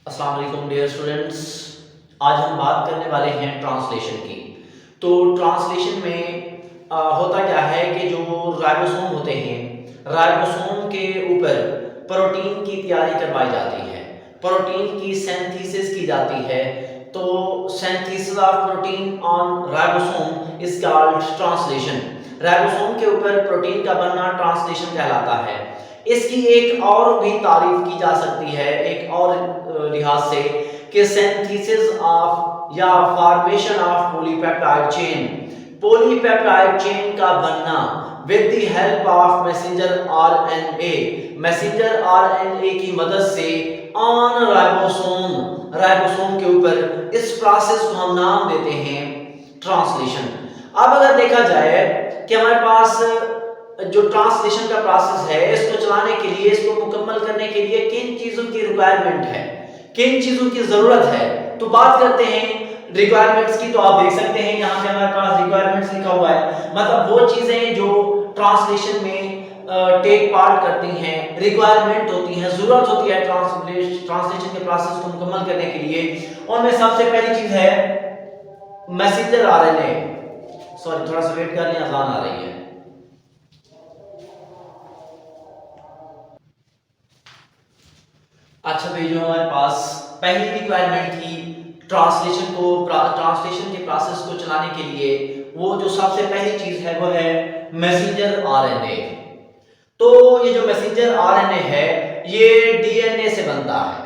अस्सलाम वालेकुम dear students. आज हम बात करने वाले हैं ट्रांसलेशन की। तो ट्रांसलेशन में होता क्या है कि जो राइबोसोम होते हैं, राइबोसोम के ऊपर प्रोटीन की तैयारी करवाई जाती है, प्रोटीन की सिंथेसिस की जाती है। तो synthesis of protein on ribosome is called translation. Ribosome के ऊपर प्रोटीन का बनना ट्रांसलेशन कहलाता है। इसकी एक और भी तारीफ की जा सकती है, एक और लिहाज से, कि सिंथेसिस ऑफ या formation of polypeptide chain, polypeptide chain का बनना with the help of messenger RNA, messenger RNA की मदद से ऑन राइबोसोम, राइबोसोम के ऊपर, इस प्रोसेस को हम नाम देते हैं ट्रांसलेशन। अब अगर देखा जाए कि हमारे पास जो ट्रांसलेशन का प्रोसेस है, इसको चलाने के लिए, इसको मुकम्मल करने के लिए किन चीजों की रिक्वायरमेंट है, किन चीजों की जरूरत है, तो बात करते हैं रिक्वायरमेंट्स की। तो आप देख सकते हैं यहाँ पे हमारे पास रिक्वायरमेंट्स लिखा हुआ है, मतलब वो चीजें जो ट्रांसलेशन में टेक पार्ट करती हैं, रिक्वायरमेंट होती हैं, जरूरत होती है ट्रांसलेशन के प्रोसेस को मुकम्मल करने के लिए। उनमें सबसे पहली चीज है मैसेंजर आरएनए। सॉरी, थोड़ा सा वेट कर लें, अजान आ रही है। अच्छा भाई, जो हमारे पास पहली रिक्वायरमेंट थी ट्रांसलेशन को, ट्रांसलेशन के प्रोसेस को चलाने के लिए, वो जो सबसे पहली चीज है वो है मैसेंजर आरएनए। तो ये जो मैसेंजर आरएनए है, ये डीएनए से बनता है,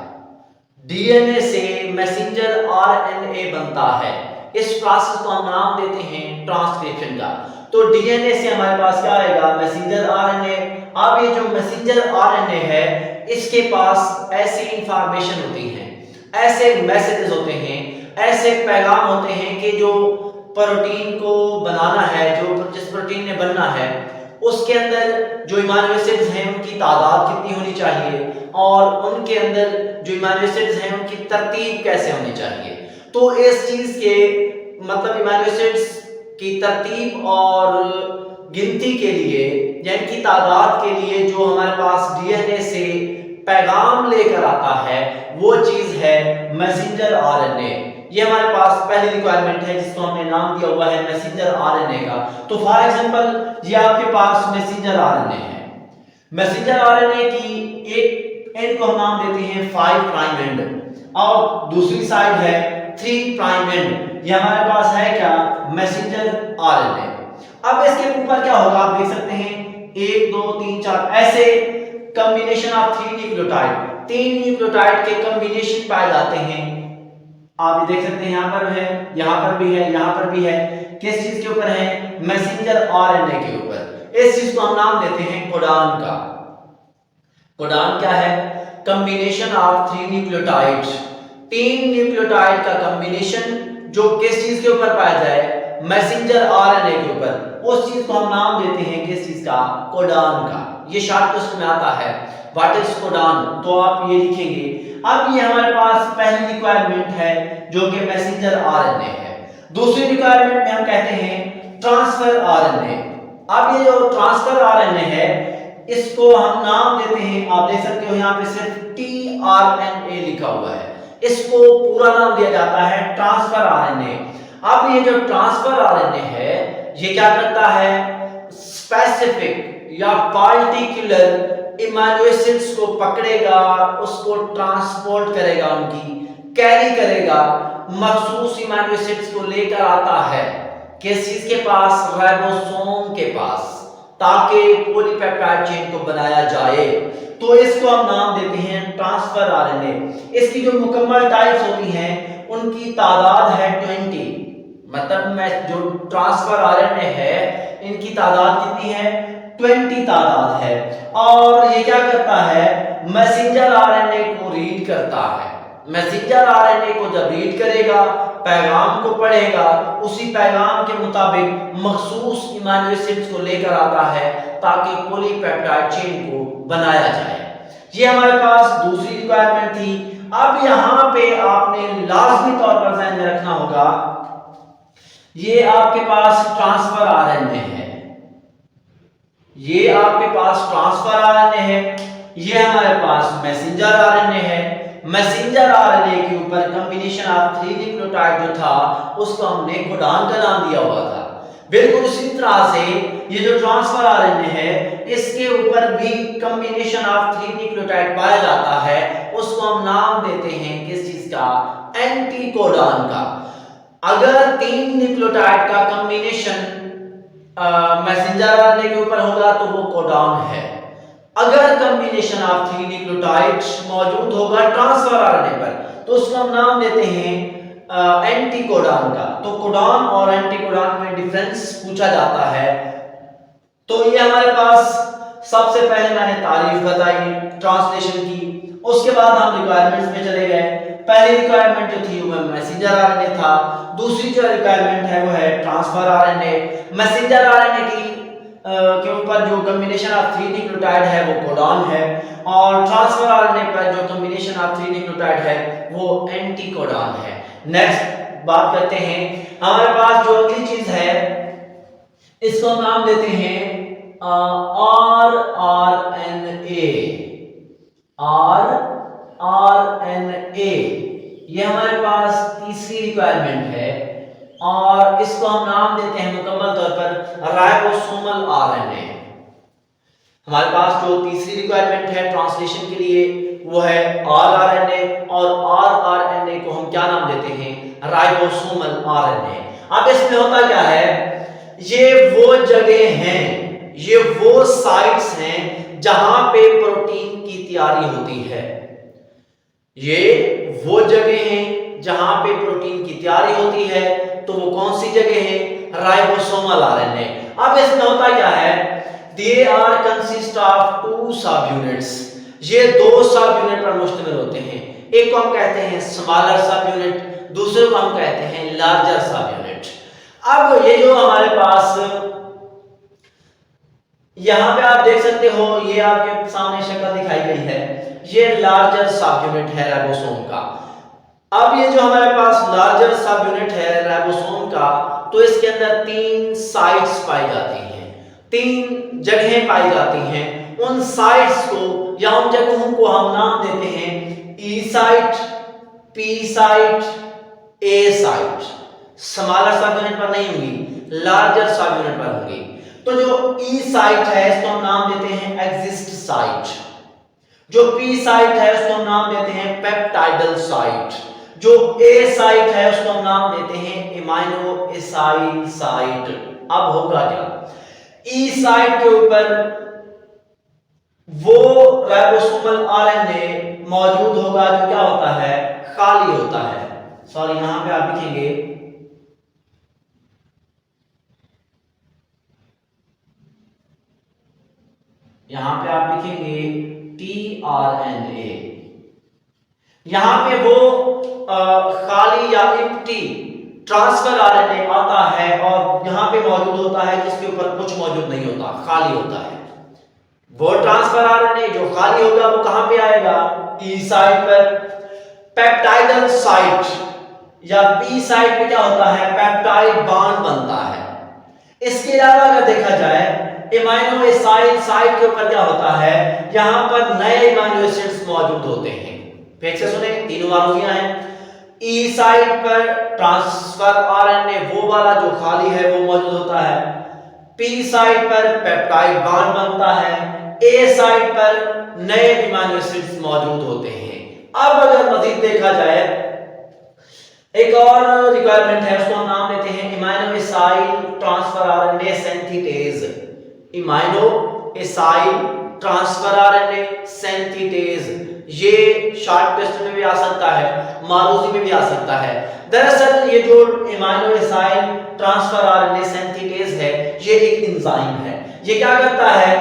डीएनए से मैसेंजर आरएनए बनता है। इस प्रोसेस को हम नाम देते हैं ट्रांसक्रिप्शन का। तो डीएनए से हमारे पास क्या आएगा, मैसेंजर आरएनए। अब ये जो मैसेंजर आरएनए है, इसके पास ऐसी इंफॉर्मेशन होती है, ऐसे मैसेजेस होते हैं, ऐसे पैगाम होते हैं कि जो प्रोटीन को बनाना है, जो जिस प्रोटीन ने बनना है, उसके अंदर जो अमीनो एसिड्स हैं उनकी तादाद कितनी होनी चाहिए, और उनके अंदर जो अमीनो एसिड्स हैं उनकी तरतीब कैसे होनी चाहिए। तो इस चीज के मतलब अमीनो एसिड्स की तरतीब और गिनती के लिए या इनकी तादाद के लिए जो हमारे पास डीएनए से पैगाम लेकर आता है, वो चीज है मैसेंजर आरएनए। ये हमारे पास पहली रिक्वायरमेंट है जिसको हमने नाम दिया हुआ है मैसेंजर आरएनए का। तो फॉर एग्जांपल ये आपके पास मैसेंजर आरएनए है, मैसेंजर आरएनए की एक एंड को हम नाम देते हैं 5 प्राइम एंड और दूसरी साइड है 3 प्राइम एंड। ये हमारे पास है क्या, मैसेंजर आरएनए। अब इसके ऊपर क्या होगा, आप देख सकते हैं 1 2 3 4 ऐसे कॉम्बिनेशन ऑफ 3 न्यूक्लियोटाइड, 3 न्यूक्लियोटाइड के कॉम्बिनेशन पाए जाते हैं। आप ये देख सकते हैं, यहां पर है, यहां पर भी है, यहां पर भी है। किस चीज के ऊपर है, मैसेंजर आरएनए के ऊपर। इस चीज को हम नाम देते हैं कोडान का। कोडान क्या है, कॉम्बिनेशन ऑफ 3 न्यूक्लियोटाइड्स, 3 न्यूक्लियोटाइड का कॉम्बिनेशन जो किस चीज के ऊपर पाया जाए, मैसेंजर आरएनए के ऊपर, उस चीज को हम नाम देते हैं किस चीज का, कोडान का। ये शॉर्ट क्वेश्चन में आता है, व्हाट इज कोडान, तो आप ये लिखेंगे। अब ये हमारे पास पहली रिक्वायरमेंट है जो कि मैसेंजर आरएनए है। दूसरी रिक्वायरमेंट में हम कहते हैं ट्रांसफर आरएनए। अब ये जो ट्रांसफर आरएनए है, इसको हम नाम देते हैं, आप देख सकते हो यहां पे सिर्फ टीआरएनए लिखा हुआ है, इसको पूरा नाम दिया जाता है ट्रांसफर आरएनए। अब ये जो ट्रांसफर आरएनए है, ये क्या करता है, स्पेसिफिक या पार्टिकुलर अमीनो एसिड्स को पकड़ेगा, उसको ट्रांसपोर्ट करेगा, उनकी कैरी करेगा, मखसूस अमीनो एसिड्स को लेकर आता है किस चीज के पास, राइबोसोम के पास, ताकि पॉलीपेप्टाइड चेन को बनाया जाए। तो इसको हम नाम देते हैं ट्रांसफर आरएनए। इसकी जो मुकम्मल टाइप्स होती हैं उनकी तादाद है 20, मतलब में जो ट्रांसफर आरएनए है इनकी तादाद कितनी है, 20 तादाद है। और ये क्या करता है, मैसेंजर आरएनए को रीड करता है। मैसेंजर आरएनए को जब रीड करेगा, पैगाम को पढ़ेगा, उसी पैगाम के मुताबिक मखसूस अमीनो एसिड्स को लेकर आता है ताकि पॉलीपेप्टाइड चेन को बनाया जाए। ये हमारे पास दूसरी रिक्वायरमेंट थी। अब यहां पे आपने लाजमी तौर पर ध्यान में रखना होगा, ये आपके पास ट्रांसफर आरएनए है, ये आपके पास ट्रांसफर आरएनए है, ये हमारे पास मैसेंजर आरएनए है। मैसेंजर आरएनए के ऊपर कॉम्बिनेशन ऑफ 3 न्यूक्लियोटाइड जो था उसको हमने कोडान का नाम दिया हुआ था। बिल्कुल इसी तरह से ये जो ट्रांसफर आरएनए है इसके ऊपर भी कॉम्बिनेशन ऑफ 3 न्यूक्लियोटाइड पाया जाता है, उसको हम नाम देते हैं किस चीज का, एंटीकोडान का। अगर 3 न्यूक्लियोटाइड का कॉम्बिनेशन मैसेंजर आरएनए के ऊपर होगा तो वो कोडान है। अगर कॉम्बिनेशन ऑफ 3 न्यूक्लियोटाइड मौजूद होगा ट्रांसफर आरएनए पर तो उसको हम नाम देते हैं एंटीकोडान का। तो कोडान और एंटीकोडान में डिफरेंस पूछा जाता है। तो ये हमारे पास सबसे पहले मैंने तारीफ बताई ट्रांसलेशन की, उसके बाद हम रिक्वायरमेंट्स में चले गए। पहली रिक्वायरमेंट जो थी वो मैसेंजर आरएनए था, दूसरी जो रिक्वायरमेंट है वो है ट्रांसफर आरएनए। मैसेंजर आरएनए की के ऊपर जो कॉम्बिनेशन ऑफ 3 न्यूक्लियोटाइड है वो कोडान है और ट्रांसफर आरएनए पर जो कॉम्बिनेशन ऑफ 3 न्यूक्लियोटाइड है वो एंटीकोडान है। नेक्स्ट बात करते हैं, हमारे पास जो अगली चीज है इसको नाम देते हैं आरएनए। आरएनए ये हमारे पास तीसरी रिक्वायरमेंट है और इसको हम नाम देते हैं मुकम्मल तौर पर राइबोसोमल आरएनए। हमारे पास जो तीसरी रिक्वायरमेंट है ट्रांसलेशन के लिए वो है आरआरएनए और आरआरएनए को हम क्या नाम देते हैं, राइबोसोमल आरएनए। अब इसमें होता क्या है, ये वो जगह हैं, ये वो साइट्स हैं जहां पे प्रोटीन की तैयारी होती है। ये वो जगह हैं जहां पे प्रोटीन की तैयारी होती है। तो वो कौन सी जगह है, राइबोसोमल आरएनए। अब इसमें होता क्या है, दे आर कंसिस्ट ऑफ 2 सब यूनिट्स। ये 2 सब यूनिट पर मुश्तमिल होते हैं। एक को हम कहते हैं स्मॉलर सब यूनिट, दूसरे को हम कहते हैं लार्जर सब यूनिट। अब ये जो हमारे पास यहां पे आप देख सकते हो, ये आपके सामने शक्ल दिखाई गई है, ये लार्जर सब यूनिट है राइबोसोम का। अब ये जो हमारे पास लार्जर सब यूनिट है राइबोसोम का, तो इसके अंदर 3 साइट्स पाई जाती हैं, 3 जगहें पाई जाती हैं। उन साइट्स को या उन जगहों को हम नाम देते हैं ई साइट, पी साइट, ए साइट। स्मॉलर सब यूनिट पर नहीं होंगी, लार्जर सब यूनिट पर होंगी। तो जो ई साइट है इसको हम नाम देते हैं एक्सिस्ट साइट, जो पी साइट है उसको हम नाम देते हैं पेप्टाइडल साइट, जो ए साइट है उसको हम नाम देते हैं इमाइनो एसाइल साइट। अब होगा क्या, ई साइट के ऊपर वो राइबोसोमल आरएनए मौजूद होगा जो क्या होता है, खाली होता है। सॉरी, यहां पे आप लिखेंगे टीआरएनए। यहां पे वो खाली या एम्प्टी ट्रांसफर आरएनए आता है और यहां पे मौजूद होता है जिसके ऊपर कुछ मौजूद नहीं होता, खाली होता है। वो ट्रांसफर आरएनए जो खाली होगा वो कहां पे आएगा, ई साइट पर। पेप्टाइडल साइट या पी साइट पे क्या होता है, पेप्टाइड बॉन्ड बनता है। इसके अलावा अगर देखा जाए इमाइनो एसाइल साइट के ऊपर क्या होता है, यहां पर नए इमाइनो एसिड्स मौजूद होते हैं। फिर से सुने, तीनों वालों हैं। ई साइट पर ट्रांसफर आरएनए वो वाला जो खाली है वो मौजूद होता है, पी साइट पर पेप्टाइड बॉन्ड बनता है, ए साइट पर नए इमाइनो एसिड्स मौजूद होते हैं। अब अगर मजीद देखा जाए एक और रिक्वायरमेंट है, उसको हम नाम देते हैं amino acyl transfer RNA synthetase. Amino acyl transfer RNA synthetase, ये शॉर्ट क्वेश्चन में भी आ सकता है, मारूजी में भी आ सकता है। दरअसल ये जो amino acyl transfer RNA synthetase है ये एक एंजाइम है। ये क्या करता है,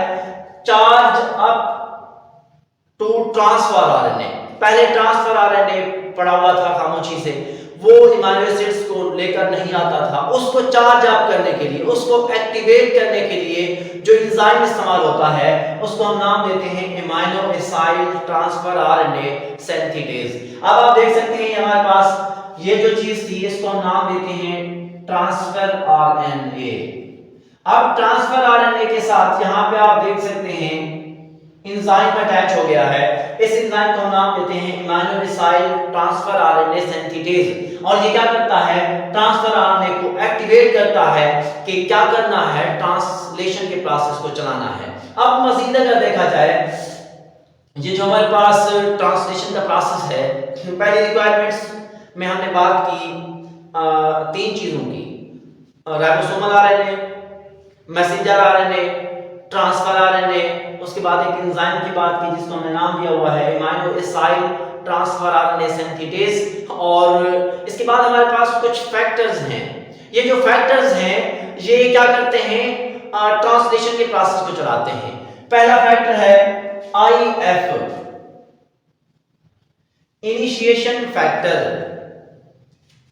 charge up to transfer RNA. पहले ट्रांसफर आरएनए पड़ा हुआ था खामोशी से, वो इमाइनो एसिड्स को लेकर नहीं आता था, उसको चार्ज अप करने के लिए, उसको एक्टिवेट करने के लिए जो एंजाइम इस्तेमाल होता है उसको हम नाम देते हैं amino acyl transfer RNA synthetase. अब आप देख सकते हैं हमारे पास ये जो चीज थी इसको हम नाम देते हैं ट्रांसफर आरएनए। अब ट्रांसफर आरएनए के साथ यहां पे आप देख सकते हैं एंजाइम अटैच हो गया है, इस एंजाइम को हम नाम देते हैं amino acyl transfer RNA synthetase. और ये क्या करता है, ट्रांसफर आरएनए को एक्टिवेट करता है कि क्या करना है, ट्रांसलेशन के प्रोसेस को चलाना है। अब मजीद अगर देखा जाए, ये जो हमारे पास ट्रांसलेशन का प्रोसेस है, पहली रिक्वायरमेंट्स में हमने बात की 3 चीजों की, ribosomal RNA, messenger RNA, transfer RNA, उसके बाद एक एंजाइम की बात की जिसको हमने नाम दिया हुआ है इमाइनो एसाइल ट्रांसफर आरएनए सिंथेटेज। और इसके बाद हमारे पास कुछ फैक्टर्स हैं। ये जो फैक्टर्स हैं ये क्या करते हैं, ट्रांसलेशन के प्रोसेस को चलाते हैं। पहला फैक्टर है IF, initiation factor,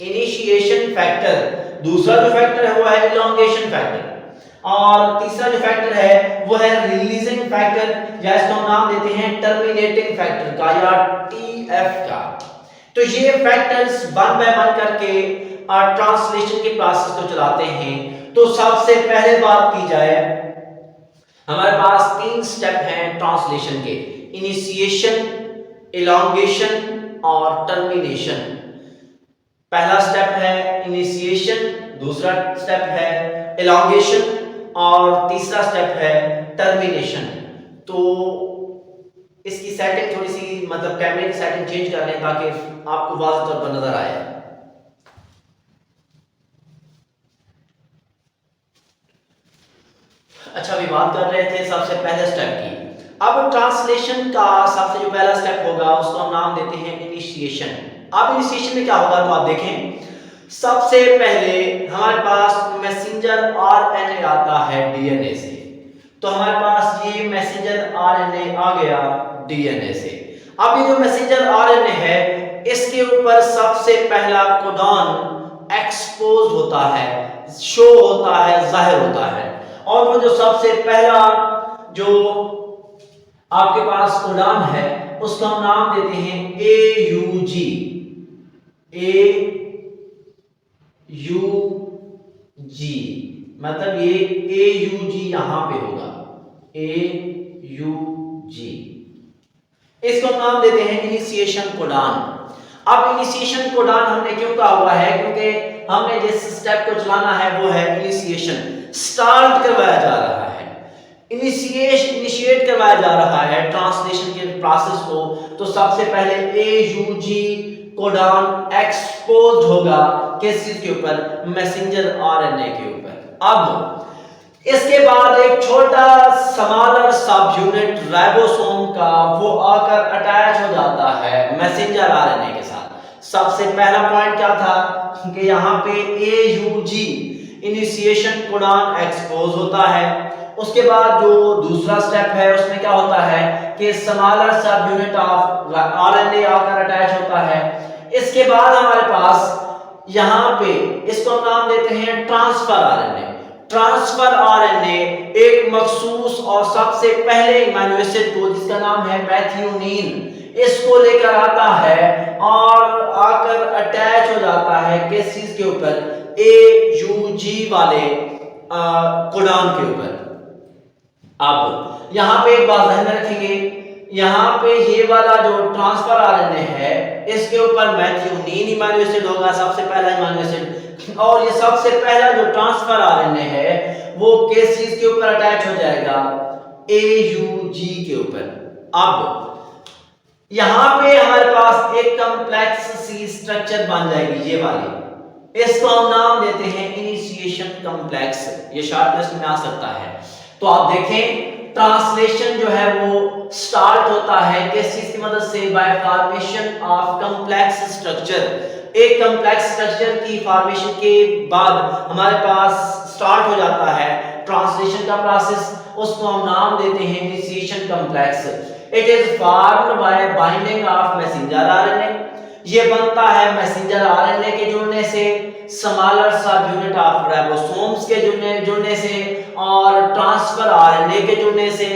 initiation factor. दूसरा जो फैक्टर है वो है इलॉन्गेशन फैक्टर, और तीसरा जो फैक्टर है वो है रिलीजिंग फैक्टर, या इसको हम नाम देते हैं टर्मिनेटिंग फैक्टर का या TF का। तो ये फैक्टर्स वन बाय वन करके ट्रांसलेशन के प्रोसेस को चलाते हैं। तो सबसे पहले बात की जाए, हमारे पास 3 स्टेप हैं ट्रांसलेशन के, इनिशिएशन, इलॉन्गेशन और टर्मिनेशन। पहला स्टेप है इनिशिएशन, दूसरा स्टेप है इलॉन्गेशन और तीसरा स्टेप है टर्मिनेशन। तो इसकी सेटिंग थोड़ी सी, मतलब कैमरे की सेटिंग चेंज कर लें ताकि आपको वाज़ेह तौर पर नजर आए। अच्छा, अभी बात कर रहे थे सबसे पहले स्टेप की। अब ट्रांसलेशन का सबसे जो पहला स्टेप होगा उसको हम नाम देते हैं इनिशिएशन। अब इनिशिएशन में क्या होगा, तो आप देखें सबसे पहले हमारे पास मैसेंजर आरएनए आता है डीएनए से। तो हमारे पास ये मैसेंजर आरएनए आ गया डीएनए से। अब ये जो मैसेंजर आरएनए है इसके ऊपर सबसे पहला कोडॉन एक्सपोज होता है, शो होता है, जाहिर होता है। और वो जो सबसे पहला जो आपके पास कोडॉन है उसका हम नाम देते हैं AUG, AUG, मतलब ये AUG यहां पे होगा, AUG। इसको हम नाम देते हैं इनिशिएशन कोडॉन। अब इनिशिएशन कोडॉन हमने क्यों कहा हुआ है, क्योंकि हमने जिस स्टेप को चलाना है वो है इनिशिएशन, स्टार्ट करवाया जा रहा है, इनिशिएट करवाया जा रहा है ट्रांसलेशन के प्रोसेस को। तो सबसे पहले AUG कोडॉन एक्सपोज होगा किस चीज के ऊपर, मैसेंजर आरएनए के ऊपर। अब इसके बाद एक छोटा स्मॉलर सब यूनिट राइबोसोम का वो आकर अटैच हो जाता है मैसेंजर आरएनए के साथ। सबसे पहला पॉइंट क्या था कि यहाँ पे AUG इनिशिएशन कोडॉन एक्सपोज होता है। उसके बाद जो दूसरा स्टेप है उसमें क्या होता है कि स्मॉलर सब यूनिट ऑफ आरएनए आकर अटैच होता है। इसके बाद हमारे पास यहाँ पे इसको हम नाम देते हैं ट्रांसफर आरएनए। ट्रांसफर आरएनए एक मखसूस और सबसे पहले अमीनो एसिड को जिसका नाम है मेथियोनीन, इसको लेकर आता है और आकर अटैच हो जाता है किस चीज के ऊपर, AUG वाले कोडॉन के ऊपर। अब यहाँ पे एक बात ध्यान में रखेंगे, यहाँ पे ये वाला जो ट्रांसफर आरएनए है इसके ऊपर मेथियोनीन अमीनो एसिड होगा, सबसे पहला अमीनो एसिड, और ये सबसे पहला जो ट्रांसफर आरएनए है वो किस चीज के ऊपर अटैच हो जाएगा, AUG के ऊपर। अब यहाँ पे हमारे पास एक कॉम्प्लेक्स सी स्ट्रक्चर बन जाएगी ये वाली, इसको हम नाम देते हैं इनिशिएशन कॉम्प्लेक्स। ये शॉर्ट लिस्ट में आ सकता है। तो आप देखें ट्रांसलेशन जो है वो स्टार्ट होता है किस चीज की मदद से, bye formation of complex structure. एक कॉम्प्लेक्स स्ट्रक्चर की फॉर्मेशन के बाद हमारे पास स्टार्ट हो जाता है ट्रांसलेशन का प्रोसेस, उसको हम नाम देते हैं initiation complex. It is formed by binding of messenger RNA, ये बनता है मैसेंजर आरएनए के जुड़ने से, स्मॉलर सब यूनिट ऑफ राइबोसोम्स के जुड़ने से और ट्रांसफर आरएनए के जुड़ने से।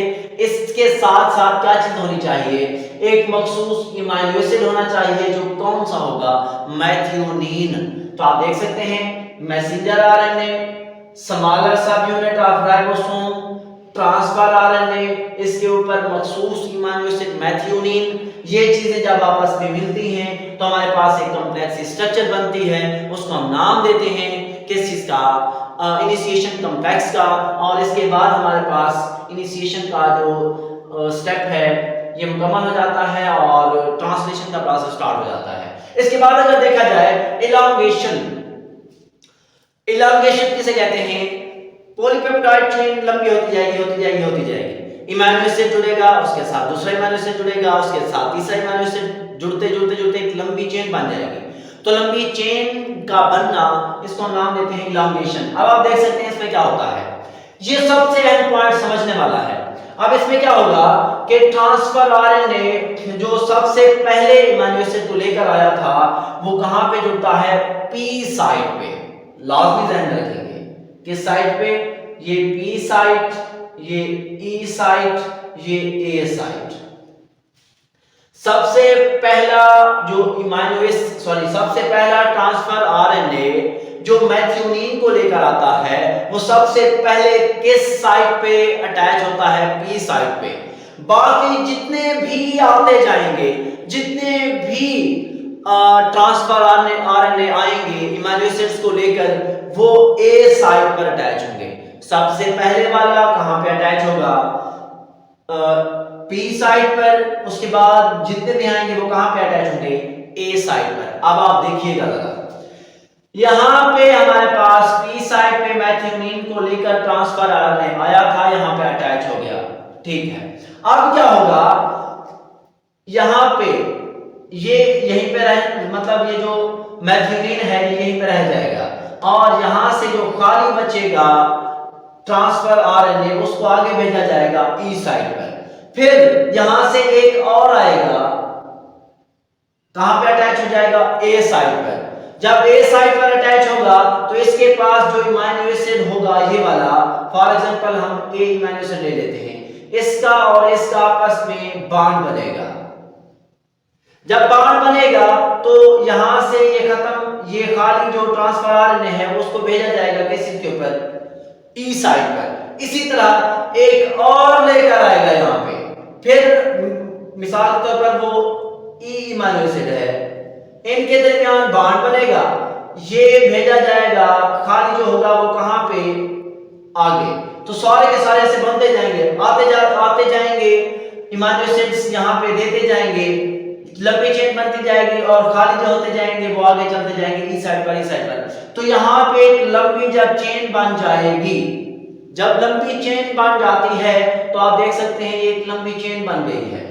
इसके साथ साथ क्या चीज होनी चाहिए, एक मखसूस अमीनो एसिड होना चाहिए जो कौन सा होगा, मेथियोनीन। तो आप देख सकते हैं मैसेंजर आरएनए, स्मॉलर सब unit of ribosome, transfer RNA, इसके ऊपर मखसूस अमीनो एसिड मेथियोनिन, ये चीजें जब आपस में मिलती हैं तो हमारे पास एक कॉम्प्लेक्स स्ट्रक्चर बनती है, उसको हम नाम देते हैं किस चीज का, इनिशिएशन कॉम्प्लेक्स का। और इसके बाद हमारे पास इनिशिएशन का जो स्टेप है ये मुकम्मल हो जाता है और ट्रांसलेशन का प्रोसेस स्टार्ट हो जाता है। इसके बाद अगर देखा जाए इलांगेशन, इलांगेशन किसे कहते हैं, पॉलीपेप्टाइड चेन लंबी होती जाएगी होती जाएगी होती जाएगी, इमाइनो एसिड जुड़ेगा, उसके साथ दूसरा इमाइनो एसिड जुड़ेगा, उसके साथ तीसरा इमाइनो एसिड, जुड़ते जुड़ते जुड़ते एक लंबी चेन बन जाएगी। तो लंबी चेन का बनना, इसको हम नाम देते हैं इलांगेशन। अब आप देख सकते हैं इसमें क्या होता है, ये सबसे अहम पॉइंट समझने वाला है। अब इसमें क्या होगा कि ट्रांसफर आरएनए जो सबसे पहले इमाइनो एसिड को लेकर आया था वो कहां पे जुड़ता है, पी साइट पे। लाजमी ध्यान रखेंगे किस साइट पे, ये पी साइट, ये ई साइट, ये ए साइट। सबसे पहला जो सबसे पहला ट्रांसफर आरएनए जो मेथियोनिन को लेकर आता है वो सबसे पहले किस साइट पे अटैच होता है, पी साइट पे। बाकी जितने भी आते जाएंगे, जितने भी ट्रांसफर आरएनए आएंगे इमाइनो एसिड्स को लेकर, वो ए साइट पर अटैच होंगे। सबसे पहले वाला कहां पे अटैच होगा, पी साइट पर। उसके बाद जितने भी आएंगे वो कहां पे अटैच होंगे, ए साइट पर। अब आप देखिएगा जरा, यहां पे हमारे पास पी साइट पे मेथियोनिन को लेकर ट्रांसफर आरएनए आया था, यहां पे अटैच हो गया, ठीक है। अब क्या होगा, यहां पे ये यहीं पे रह, मतलब ये जो मेथियोनिन है ये यहीं पे रह जाएगा और यहां से जो खाली बचेगा ट्रांसफर आरएनए उसको आगे भेजा जाएगा ई साइट पर। फिर यहां से एक और आएगा, कहां पे अटैच हो जाएगा, ए साइट पर। जब ए साइट पर अटैच होगा तो इसके पास जो इमाइनो एसिड होगा ये वाला, फॉर एग्जांपल हम ए इमाइनो एसिड ले लेते हैं, इसका और इसका आपस में बॉन्ड बनेगा। जब बॉन्ड बनेगा तो यहां से ये खत्म, ये खाली जो ट्रांसफर आरएनए है उसको भेजा जाएगा किस के ऊपर, ई साइट पर। इसी तरह एक और लेकर आएगा यहां पे, फिर मिसाल के तौर पर वो ई इमाइनो एसिड है, इनके दरमियान बॉन्ड बनेगा, ये भेजा जाएगा, खाली जो होगा वो कहां पे, आगे। तो सारे के सारे ऐसे बनते जाएंगे, आते जाएंगे इमाइनो एसिड्स यहां पे देते जाएंगे, लंबी चेन बनती जाएगी और खाली जो होते जाएंगे वो आगे चलते जाएंगे ई साइड पर। तो यहां पे एक लंबी जब चेन बन जाएगी, जब लंबी चेन बन जाती है तो आप देख सकते हैं एक लंबी चेन बन गई है।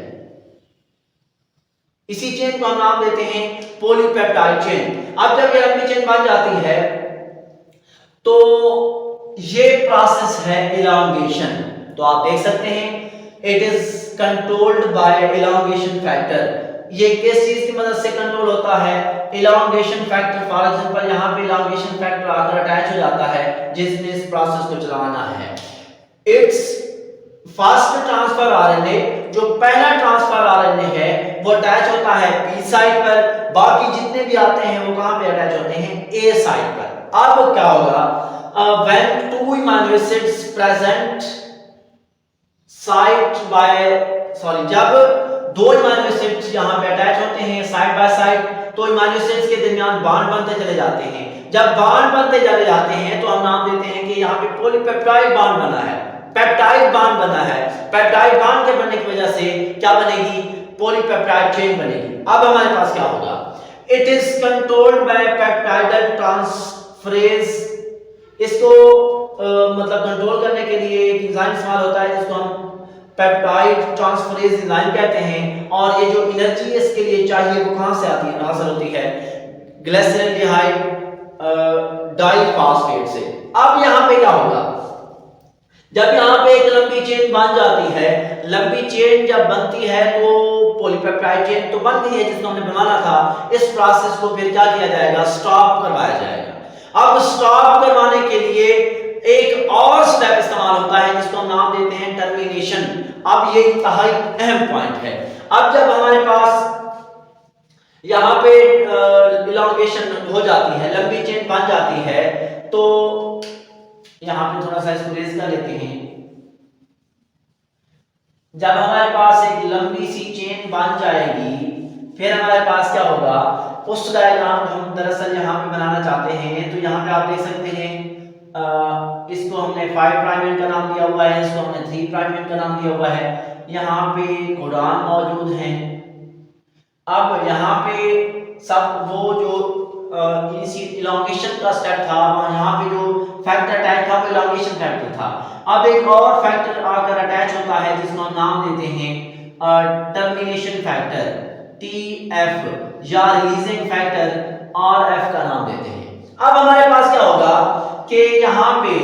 इसी चेन को हम नाम देते हैं पॉलीपेप्टाइड चेन। अब जब ये लंबी चेन बन जाती है तो ये प्रोसेस है इलांगेशन। तो आप देख सकते हैं it is controlled by elongation factor. ये किस चीज की मदद से कंट्रोल होता है, इलांगेशन फैक्टर। फॉर एग्जांपल यहां पे इलांगेशन फैक्टर आकर अटैच हो जाता है जिसने इस प्रोसेस को चलाना है। इट्स फर्स्ट ट्रांसफर आरएनए, जो पहला ट्रांसफर आरएनए है वो अटैच होता है पी साइट पर, बाकी जितने भी आते हैं वो कहां पे अटैच होते हैं, ए साइट पर। अब क्या होगा, when two amino acids present side by जब दो इमाइनो एसिड्स यहां पे अटैच होते हैं साइड बाय साइड तो इमाइनो एसिड्स के दरमियान बॉन्ड बनते चले जाते हैं। जब बॉन्ड बनते चले जाते हैं तो हम नाम देते हैं कि यहां पे पॉलीपेप्टाइड बॉन्ड बना है, पेप्टाइड बॉन्ड बना है। पेप्टाइड बॉन्ड के बनने की वजह से क्या बनेगी, पॉलीपेप्टाइड चेन बनेगी। अब हमारे पास क्या होगा, it is controlled by peptidyl transferase. इसको मतलब कंट्रोल करने के लिए एक एंजाइम इस्तेमाल होता है जिसको हम पेप्टाइड ट्रांसफरेज एंजाइम कहते हैं। और ये जो एनर्जी इसके लिए चाहिए वो कहां से आती है, हासिल होती है ग्लिसरॉल्डिहाइड डाइफॉस्फेट से। अब यहां पे क्या होगा, जब यहां पे एक लंबी चेन बन जाती है, लंबी चेन जब बनती है तो पॉलीपेप्टाइड चेन तो बन गई है जिसको हमने बनाना था। इस प्रोसेस को फिर क्या किया जाएगा, स्टॉप करवाया जाएगा। अब स्टॉप करवाने के लिए एक और स्टेप इस्तेमाल होता है जिसको हम नाम देते हैं टर्मिनेशन। अब ये इंतहाई अहम पॉइंट है। अब जब हमारे पास यहां पे इलांगेशन हो जाती है, लंबी चेन बन जाती है, तो यहां पे थोड़ा सा इसको रेज कर लेते हैं। जब हमारे पास एक लंबी सी चेन बन जाएगी, फिर हमारे पास क्या होगा, उस डायग्राम को हम दरअसल यहाँ पे बनाना चाहते हैं। तो यहाँ पे आप देख सकते हैं, इसको हमने 5 प्राइम एंड का नाम दिया हुआ है, इसको हमने 3 प्राइम एंड का नाम दिया हुआ है। यहाँ पे कोडान मौजूद हैं। अब यहाँ पे सब वो जो इलोंगेशन का स्टेप था, यहाँ पे जो फैक्टर अटैच था वो इलोंगेशन फैक्टर था। अब एक और फैक्टर आकर अटैच होता है जिसको हम नाम देते हैं टर्मिनेशन फैक्टर, TF, या रिलीजिंग फैक्टर RF का नाम देते हैं। अब हमारे पास क्या होगा कि यहाँ पे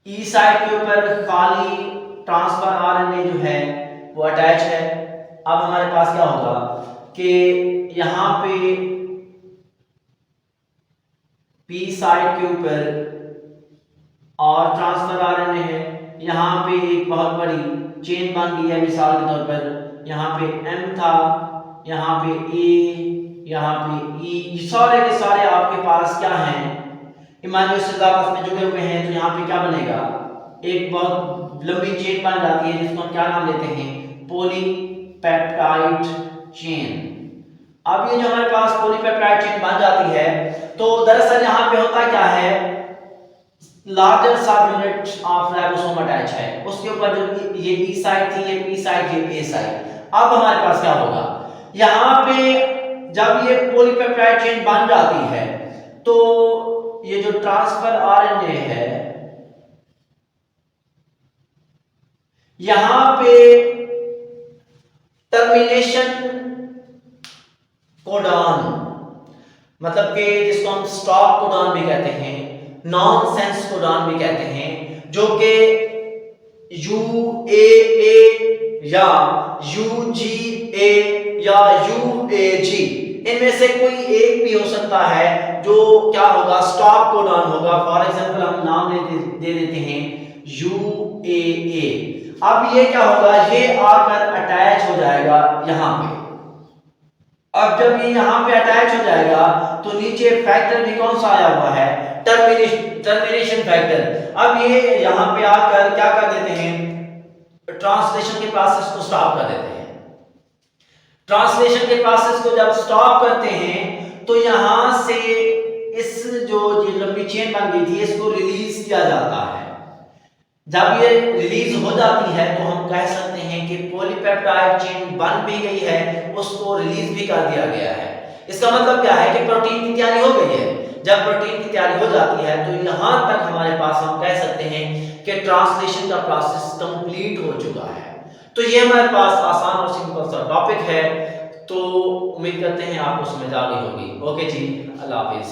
ई साइड के ऊपर खाली ट्रांसफर RNA जो है वो अटैच है। अब हमारे पास क्या होगा कि यहाँ पे पी साइड के ऊपर और ट्रांसफर RNA है। यहाँ पे एक बहुत बड़ी चेन बन गई है, मिसाल के तौर पर यहाँ पे M था, यहाँ पे A, यहाँ पे E, सारे के सारे आपके पास क्या हैं, इमाइनो सेल आपस में जुड़े हुए हैं। तो यहाँ पे क्या बनेगा, एक बहुत लंबी चेन बन जाती है जिसको हम क्या नाम लेते हैं, पॉलीपेप्टाइड चेन। अब ये जो हमारे पास पॉलीपेप्टाइड चेन बन जाती है, तो दरअसल यहाँ पे होता क्या है, लार्जर सब यूनिट ऑफ राइबोसोम अटैच है, उसके ऊपर जो ये बी साइड थी, ये पी साइड, ये ए साइड। अब हमारे पास क्या होगा, यहाँ पे जब ये पॉलीपेप्टाइड चेन बन जाती है तो ये जो ट्रांसफर आरएनए है, यहां पे टर्मिनेशन कोडॉन, मतलब कि जिसको हम स्टॉप कोडॉन भी कहते हैं, नॉनसेंस कोडॉन भी कहते हैं, जो कि UAA या UGA या UAG इनमें से कोई एक भी हो सकता है, जो क्या होगा, स्टॉप कोडॉन होगा। फॉर एग्जांपल हम नाम दे देते हैं UAA। अब ये क्या होगा, ये आकर अटैच हो जाएगा यहां पे। अब जब ये यहां पे अटैच हो जाएगा तो नीचे फैक्टर भी कौन सा आया हुआ है, टर्मिनेशन फैक्टर। अब ये यहां पे आकर क्या कर देते हैं, ट्रांसलेशन के प्रोसेस को स्टॉप कर देते हैं। ट्रांसलेशन के प्रोसेस को जब स्टॉप करते हैं तो यहां से इस जो लंबी चेन बन गई थी इसको रिलीज किया जाता है। जब ये रिलीज हो जाती है तो हम कह सकते हैं कि पॉलीपेप्टाइड चेन बन भी गई है, उसको रिलीज भी कर दिया गया है। इसका मतलब क्या है कि प्रोटीन की तैयारी हो गई है। जब प्रोटीन की तैयारी हो जाती है तो यहां तक हमारे पास हम कह सकते हैं कि ट्रांसलेशन का प्रोसेस कंप्लीट हो चुका है। तो ये हमारे पास आसान और सिंपल सा टॉपिक है। तो उम्मीद करते हैं आपको समझ आ गई होगी। ओके जी, अल्लाह हाफिज।